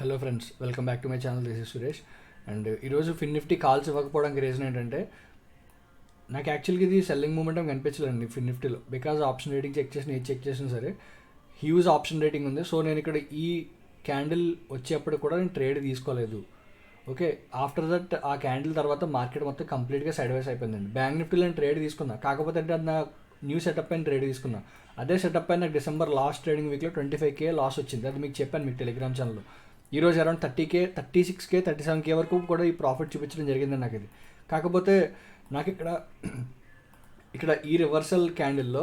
Hello friends, welcome back to my channel. This is Suresh. And ఈరోజు Nifty calls ఇవ్వకపోవడానికి reason ఏంటంటే, నాకు యాక్చువల్గా ఇది సెల్లింగ్ మూమెంటం కనిపించలేదండి నిఫ్టీలో. బికాజ్ ఆప్షన్ రేటింగ్ చెక్ చేసినా సరే హ్యూజ్ ఆప్షన్ రేటింగ్ ఉంది. సో నేను ఇక్కడ ఈ క్యాండిల్ వచ్చేప్పుడు కూడా నేను ట్రేడ్ తీసుకోలేదు. ఓకే, ఆఫ్టర్ దట్ ఆ క్యాండిల్ తర్వాత మార్కెట్ మొత్తం కంప్లీట్గా సైడ్ వైస్ అయిపోయిందండి. బ్యాంక్ నిఫ్టీలో నేను ట్రేడ్ తీసుకున్నా, కాకపోతే అంటే అది నా న్యూ సెటప్ పైన ట్రేడ్ తీసుకున్నా. అదే సెటప్ పైన నాకు డిసెంబర్ లాస్ట్ ట్రేడింగ్ వీక్లో 25K లాస్ వచ్చింది. అది మీకు చెప్పాను మీకు టెలిగ్రామ్ ఛానల్లో. ఈరోజు అరౌండ్ 30K, 36K, 37K వరకు కూడా ఈ ప్రాఫిట్ చూపించడం జరిగింది నాకు ఇది. కాకపోతే నాకు ఇక్కడ ఈ రివర్సల్ క్యాండిల్లో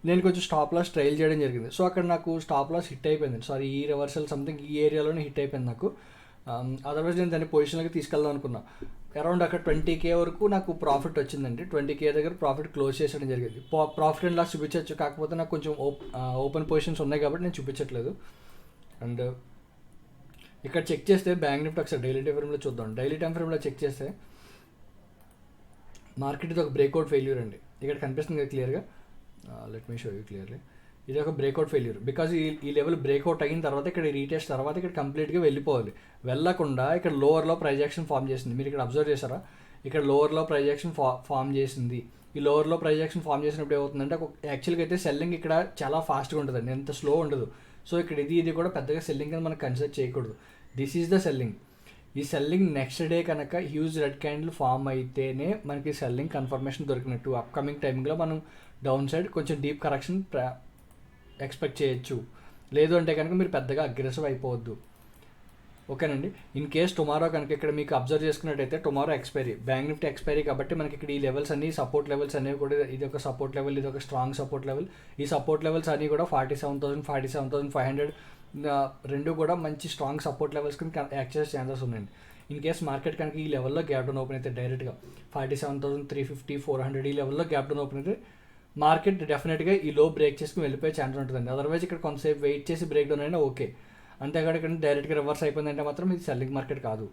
నేను కొంచెం స్టాప్ లాస్ ట్రైల్ చేయడం జరిగింది. సో అక్కడ నాకు స్టాప్ లాస్ హిట్ అయిపోయింది. సారీ, ఈ రివర్సల్ సంథింగ్ ఈ ఏరియాలోనే హిట్ అయిపోయింది నాకు. అదర్వైజ్ నేను దాన్ని పొజిషన్లోకి తీసుకెళ్దాం అనుకున్నా. అరౌండ్ అక్కడ 20K వరకు నాకు ప్రాఫిట్ వచ్చిందండి. 20K దగ్గర ప్రాఫిట్ క్లోజ్ చేసేయడం జరిగింది. ప్రాఫిట్ అండ్ లాస్ చూపించవచ్చు, కాకపోతే నాకు కొంచెం ఓపెన్ పొజిషన్స్ ఉన్నాయి కాబట్టి నేను చూపించట్లేదు. అండ్ ఇక్కడ చెక్ చేస్తే బ్యాంక్ నిఫ్టీ ఒకసారి డైలీ టైం ఫ్రేమ్లో చూద్దాం. డైలీ టైం ఫ్రేమ్లో చెక్ చేస్తే మార్కెట్ ఇది ఒక బ్రేక్అవుట్ ఫెయిల్యూర్ అండి. ఇక్కడ కనిపిస్తుంది కదా క్లియర్గా. Let me show you clearly. ఇది ఒక బ్రేక్అవుట్ ఫెయిల్యూర్. బికాజ్ ఈ లెవెల్ బ్రేక్అవుట్ అయిన తర్వాత ఇక్కడ రీటెస్ట్ తర్వాత ఇక్కడ కంప్లీట్గా వెళ్ళిపోవాలి. వెళ్ళకుండా ఇక్కడ లోవర్లో ప్రైజ్ యాక్షన్ ఫామ్ చేసింది. మీరు ఇక్కడ అబ్జర్వ్ చేశారా? ఇక్కడ లోవర్లో ప్రైజ్ యాక్షన్ ఫామ్ చేసింది. ఈ లోవర్లో ప్రైజ్ యాక్షన్ ఫామ్ చేసినప్పుడు ఏమవుతుందంటే, యాక్చువల్గా అయితే సెల్లింగ్ ఇక్కడ చాలా ఫాస్ట్గా ఉంటుందండి, ఎంత స్లో ఉండదు. సో ఇక్కడ ఇది కూడా పెద్దగా సెల్లింగ్ అని మనం కన్సిడర్ చేయకూడదు. This is the selling. ఈ సెల్లింగ్ నెక్స్ట్ డే కనుక హ్యూజ్ రెడ్ క్యాండిల్ ఫామ్ అయితేనే మనకి సెల్లింగ్ కన్ఫర్మేషన్ దొరికినట్టు. అప్కమింగ్ టైంలో మనం డౌన్ సైడ్ కొంచెం డీప్ కరెక్షన్ ఎక్స్పెక్ట్ చేయొచ్చు. లేదు అంటే కనుక మీరు పెద్దగా అగ్రెసివ్ అయిపోవద్దు. ఓకేనండి. ఇన్ కేస్ టుమారో కనుక ఇక్కడ మీకు అబ్జర్వ్ చేసుకున్నట్టయితే, tomorrow expiry, bank Nifty expiry కాబట్టి మనకి ఇక్కడ ఈ లెవెల్స్ అన్ని సపోర్ట్ లెవెల్స్ అనేవి కూడా, ఇది ఒక సపోర్ట్ లెవెల్, ఇది ఒక స్ట్రాంగ్ సపోర్ట్ లెవెల్. ఈ సపోర్ట్ లెవెల్స్ అన్నీ కూడా 47,000, 47,500 రెండు కూడా మంచి స్ట్రాంగ్ సపోర్ట్ లెవెల్స్ కింద యాక్ట్ చేసే ఛాన్సెస్ ఉన్నాయండి. ఇన్ కేస్ మార్కెట్ కనుక ఈ లెవెల్లో గ్యాప్ డౌన్ ఓపెన్ అయితే డైరెక్ట్గా 47,350, 400 ఈ లెవెల్లో గ్యాప్ డౌన్ ఓపెన్ అయితే మార్కెట్ డెఫినెట్గా ఈ లో బ్రేక్ చేసుకుని వెళ్ళిపోయే ఛాన్స్ ఉంటుందండి. అదర్వైజ్ ఇక్కడ కొంతసేపు వెయిట్ చేసి బ్రేక్ డౌన్ అయినా ఓకే. అంతేకాదు ఇక్కడ డైరెక్ట్గా రివర్స్ అయిపోయిందంటే మాత్రం ఇది సెల్లింగ్ మార్కెట్ కాదు.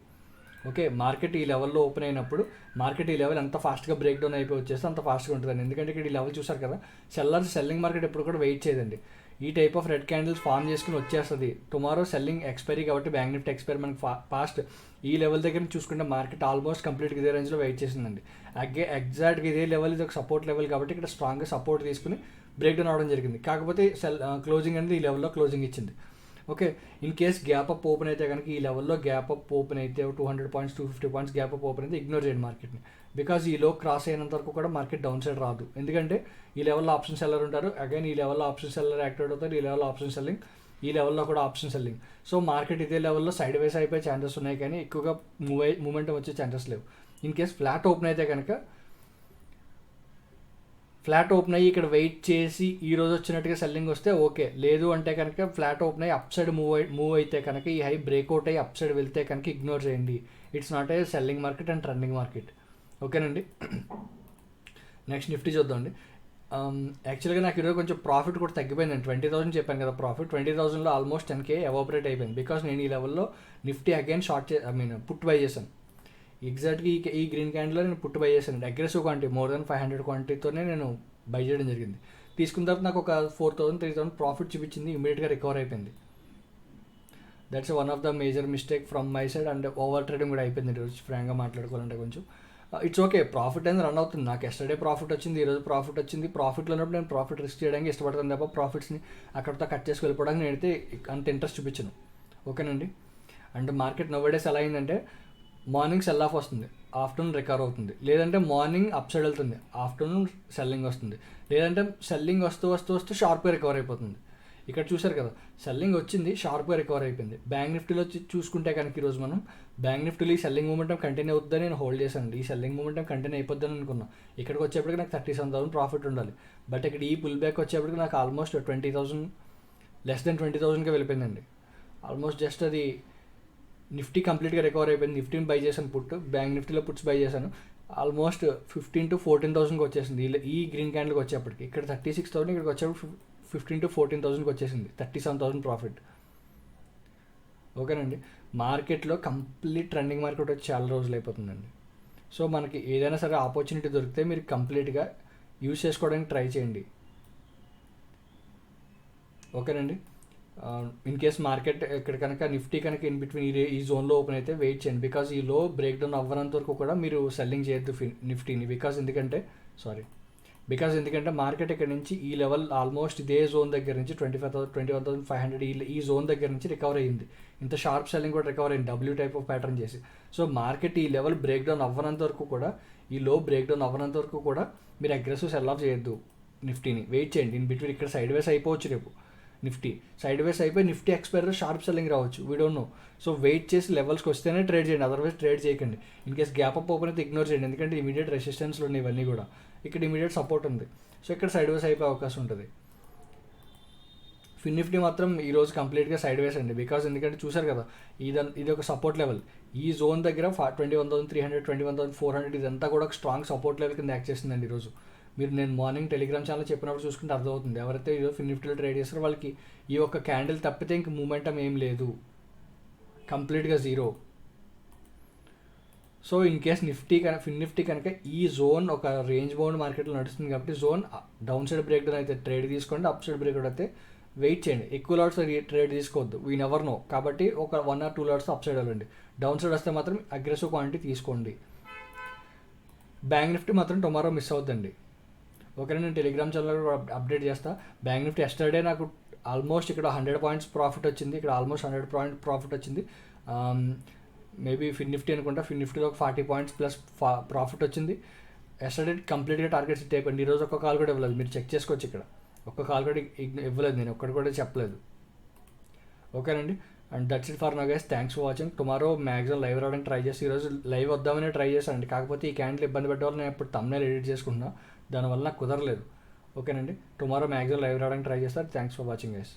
ఓకే, మార్కెట్ ఈ లెవెల్లో ఓపెన్ అయినప్పుడు మార్కెట్ ఈ లెవెల్ ఎంత ఫాస్ట్గా బ్రేక్ డౌన్ అయిపోయి వచ్చేస్తే అంత ఫాస్ట్గా ఉంటుందండి. ఎందుకంటే ఇక్కడ ఈ లెవెల్ చూసారు కదా, సెల్లింగ్ మార్కెట్ ఎప్పుడు కూడా వెయిట్ చేయదండి. ఈ type of red candles form చేసుకుని వచ్చేస్తుంది. టుమారో సెల్లింగ్ ఎక్స్పైరీ కాబట్టి బ్యాంక్ నిఫ్టీ ఎక్స్పైరీ మనకి ఫాస్ట్ ఈ లెవెల్ దగ్గర చూసుకుంటే మార్కెట్ ఆల్మోస్ట్ కంప్లీట్గా ఇదే రేంజ్లో వెయిట్ చేసిందండి. ఎగ్జాక్ట్గా ఇదే లెవెల్, ఇది ఒక సపోర్ట్ లెవెల్ కాబట్టి ఇక్కడ స్ట్రాంగ్గా సపోర్ట్ తీసుకుని బ్రేక్ డౌన్ అవడం జరిగింది. కాకపోతే క్లోజింగ్ అనేది ఈ లెవెల్లో క్లోజింగ్ ఇచ్చింది. Okay, in case gap up open అయితే కనుక ఈ లెవెల్లో గ్యాప్ అప్ ఓపెన్ అయితే 200 points, 250 points gap up open అయితే ఇగ్నోర్ చేయండి మార్కెట్ని. బికాజ్ ఈ లో క్రాస్ అయినంత వరకు కూడా మార్కెట్ డౌన్ సైడ్ రాదు. ఎందుకంటే ఈ లెవెల్లో ఆప్షన్ సెల్లర్ ఉంటారు, అగైన్ ఈ లెవెల్లో ఆప్షన్ సెల్లర్ యాక్టివేట్ అవుతారు, ఈ లెవెల్లో ఆప్షన్ సెల్లింగ్, ఈ లెవెల్లో కూడా ఆప్షన్ సెల్లింగ్. సో మార్కెట్ ఇదే లెవెల్లో సైడ్ వైస్ అయిపోయే ఛాన్సెస్ ఉన్నాయి, కానీ ఎక్కువగా మూమెంటం వచ్చే ఛాన్సెస్ లేవు. ఇన్ కేస్ ఫ్లాట్ ఓపెన్ అయితే కనుక, ఫ్లాట్ ఓపెన్ అయ్యి ఇక్కడ వెయిట్ చేసి ఈ రోజు వచ్చినట్టుగా సెల్లింగ్ వస్తే ఓకే. లేదు అంటే కనుక ఫ్లాట్ ఓపెన్ అయ్యి అప్ సైడ్ మూవ్ అయితే కనుక, ఈ హై బ్రేక్అవుట్ అయ్యి అప్ సైడ్ వెళ్తే కనుక ఇగ్నోర్ చేయండి. It's not a selling market and trending market. ఓకేనండి. నెక్స్ట్ నిఫ్టీ చూద్దామండి. యాక్చువల్గా నాకు ఈరోజు కొంచెం ప్రాఫిట్ కూడా తగ్గిపోయిందండి. 20,000 చెప్పాను కదా ప్రాఫిట్. 20,000లో ఆల్మోస్ట్ 10K ఎవాపరేట్ అయిపోయింది. బికాస్ నేను ఈ లెవెల్లో నిఫ్టీ అగైన్ పుట్ బై చేశాను. ఎగ్జాక్ట్గా ఈ గ్రీన్ క్యాండిల్లో నేను పుట్ బై చేశాను. అగ్రెసివ్ క్వాంటిటీ మోర్ దెన్ 500 క్వాంటిటీతోనే నేను బై చేయడం జరిగింది. తీసుకున్న తర్వాత నాకు ఒక 4,000, 3,000 ప్రాఫిట్ చూపించింది. ఇమీడియట్గా రికవర్ అయిపోయింది. That's one of the major mistake from my side. And over trading కూడా అయిపోయింది ఈరోజు, ఫ్రాంక్గా మాట్లాడుకోవాలంటే. కొంచెం ఇట్స్ ఓకే, ప్రాఫిట్ అనేది రన్ అవుతుంది. నాకు ఎస్టర్డే ప్రాఫిట్ వచ్చింది, ఈరోజు ప్రాఫిట్ వచ్చింది. ప్రాఫిట్లో ఉన్నప్పుడు నేను ప్రాఫిట్ రిస్క్ చేయడానికి ఇష్టపడతాను తప్ప ప్రాఫిట్స్ని అక్కడితో కట్ చేసుకు వెళ్ళిపోవడానికి నేనైతే అంత ఇంట్రెస్ట్ చూపించను. ఓకేనండి. అండ్ మార్కెట్ నోవేడేస్ ఎలా అయిందంటే, మార్నింగ్ సెల్ ఆఫ్ వస్తుంది, ఆఫ్టర్నూన్ రికవర్ అవుతుంది. లేదంటే మార్నింగ్ అప్ సైడ్ వెళ్తుంది, ఆఫ్టర్నూన్ సెల్లింగ్ వస్తుంది. లేదంటే సెల్లింగ్ వస్తూ షార్ప్గా రికవర్ అయిపోతుంది. ఇక్కడ చూసారు కదా, సెల్లింగ్ వచ్చింది, షార్ప్గా రికవర్ అయిపోయింది. బ్యాంక్ నిఫ్టీలో చూసుకుంటే కనుక ఈరోజు మనం బ్యాంక్ నిఫ్టీలో ఈ సెల్లింగ్ మూమెంటం కంటిన్యూ అవుతుందని నేను హోల్డ్ చేశాను. ఈ సెల్లింగ్ మూమెంటం కంటిన్యూ అయిపోద్దని అనుకున్నాను. ఇక్కడికి వచ్చేప్పటికి నాకు 37,000 ప్రాఫిట్ ఉండాలి. బట్ ఇక్కడ ఈ పుల్ బ్యాక్ వచ్చేప్పటికి నాకు ఆల్మోస్ట్ 20,000, లెస్ దెన్ 20,000కే వెళ్ళిపోయిందండి. ఆల్మోస్ట్ జస్ట్ అది నిఫ్టీ కంప్లీట్గా రికవర్ అయిపోయింది. నిఫ్టీని బై చేశాను, బ్యాంక్ నిఫ్టీలో పుట్స్ బై చేశాను. ఆల్మోస్ట్ 15,000 to 14,000కి వచ్చేసింది ఈ గ్రీన్ క్యాండిల్కి వచ్చేప్పటికి. ఇక్కడ 36,000, ఇక్కడికి వచ్చేప్పుడు 15,000 to 14,000కి వచ్చేసింది. 37,000 ప్రాఫిట్. ఓకేనండి. మార్కెట్లో కంప్లీట్ ట్రెండింగ్ మార్కెట్ వచ్చి చాలా రోజులు అయిపోతుందండి. సో మనకి ఏదైనా సరే ఆపర్చునిటీ దొరికితే మీరు కంప్లీట్గా యూజ్ చేసుకోవడానికి ట్రై చేయండి. ఓకేనండి. ఇన్ కేస్ మార్కెట్ ఇక్కడ కనుక నిఫ్టీ కనుక ఇన్ బిట్వీన్ ఈ జోన్లో ఓపెన్ అయితే వెయిట్ చేయండి, బికాజ్ ఈ లో బ్రేక్ డౌన్ అవ్వనంత వరకు కూడా మీరు సెల్లింగ్ చేయొద్దు నిఫ్టీని. బికాజ్ ఎందుకంటే మార్కెట్ ఇక్కడ నుంచి ఈ లెవెల్ ఆల్మోస్ట్ ఇదే జోన్ దగ్గర నుంచి 21,500 ఈ జోన్ దగ్గర నుంచి రికవర్ అయ్యింది. ఇంత షార్ప్ సెల్లింగ్ కూడా రికవర్ అయింది డబ్ల్యూ టైప్ ఆఫ్ ప్యాటర్న్ చేసి. సో మార్కెట్ ఈ లెవెల్ బ్రేక్ డౌన్ అవ్వనంత వరకు కూడా, ఈ లో బ్రేక్ డౌన్ అవ్వనంత వరకు కూడా మీరు అగ్రెసివ్ సెల్ ఆఫ్ చేయొద్దు నిఫ్టీని. వెయిట్ చేయండి, ఇన్ బిట్వీన్ ఇక్కడ సైడ్ వేస్ అయిపోవచ్చు, రేపు నిఫ్టీ సైడ్ వేస్ అయిపోయి నిఫ్టీ ఎక్స్పైర్ షార్ప్ సెల్లింగ్ రావచ్చు, we don't know. So wait చేసి లెవెల్స్కి వస్తేనే ట్రేడ్ చేయండి, అదర్వైజ్ ట్రేడ్ చేయకండి. In case gap up open అయితే ఇగ్నోర్ చేయండి, ఎందుకంటే ఇమీడియట్ రెసిస్టెన్స్లో ఉన్నాయి ఇవన్నీ కూడా. ఇక్కడ ఇమీడియట్ సపోర్ట్ ఉంది, సో ఇక్కడ సైడ్ వేస్ అయిపోయే అవకాశం ఉంటుంది. నిఫ్టీ మాత్రం ఈరోజు కంప్లీట్గా సైడ్ వేస్ అండి, బికాజ్ ఎందుకంటే చూసారు కదా, ఇది ఒక సపోర్ట్ లెవెల్. ఈ జోన్ దగ్గర 21,300, 21,400 ఇదంతా కూడా ఒక స్ట్రాంగ్ సపోర్ట్ లెవెల్ కింద యాక్ట్ చేస్తుందండి ఈరోజు. నేను మార్నింగ్ టెలిగ్రామ్ ఛానల్ చెప్పినప్పుడు చూసుకుంటే అర్థమవుతుంది. ఎవరైతే ఈరోజు నిఫ్టీలో ట్రేడ్ చేస్తారో వాళ్ళకి ఈ ఒక్క క్యాండిల్ తప్పితే ఇంక మూమెంటం ఏం లేదు, కంప్లీట్గా zero. So in case Nifty కనుక ఈ జోన్ ఒక రేంజ్ బౌండ్ మార్కెట్లో నడుస్తుంది కాబట్టి zone down side break down అయితే ట్రేడ్ తీసుకోండి, అప్ సైడ్ బ్రేక్ డౌన్ అయితే వెయిట్ చేయండి. ఎక్కువ లాట్స్ ట్రేడ్ తీసుకోవద్దు, వీ నెవర్ నో. కాబట్టి ఒక 1 or 2 లాట్స్ అప్ సైడ్ వెళ్ళండి. డౌన్ సైడ్ వస్తే మాత్రం అగ్రెసివ్ క్వాంటిటీ తీసుకోండి. బ్యాంక్ నిఫ్టీ మాత్రం టుమారో మిస్ అవుద్దండి. ఓకే, నేను టెలిగ్రామ్ ఛానల్లో అప్డేట్ చేస్తా. బ్యాంక్ నిఫ్టీ ఎస్టర్డే నాకు ఆల్మోస్ట్ ఇక్కడ 100 points ప్రాఫిట్ వచ్చింది, ఇక్కడ ఆల్మోస్ట్ 100 point ప్రాఫిట్ వచ్చింది. మేబీ నిఫ్టీ అనుకుంటా, నిఫ్టీలో ఒక 40 points ప్లస్ ప్రాఫిట్ వచ్చింది. ఎస్టర్డే కంప్లీట్గా టార్గెట్స్ హిట్ అయిపోయింది. ఈరోజు ఒక్క కాల్ కూడా ఇవ్వలేదు, మీరు చెక్ చేసుకోవచ్చు. ఇక్కడ ఒక్క కాల్ కూడా ఇవ్వలేదు, నేను ఒక్కటి కూడా చెప్పలేదు. ఓకేనండి, and that's it for now guys. Thanks for watching. Tomorrow maximum live రావడానికి ట్రై చేసి, ఈరోజు లైవ్ వద్దామని ట్రై చేశానండి, కాకపోతే ఈ క్యాండిల్ ఇబ్బంది పెట్టేవాళ్ళు నేను ఇప్పుడు thumbnail ఎడిట్ చేసుకుంటున్నా, దానివల్ల నాకు కుదరలేదు. ఓకేనండి, టుమారో మ్యాక్సిమం లైవ్ రావడానికి ట్రై చేస్తారు. Thanks for watching guys.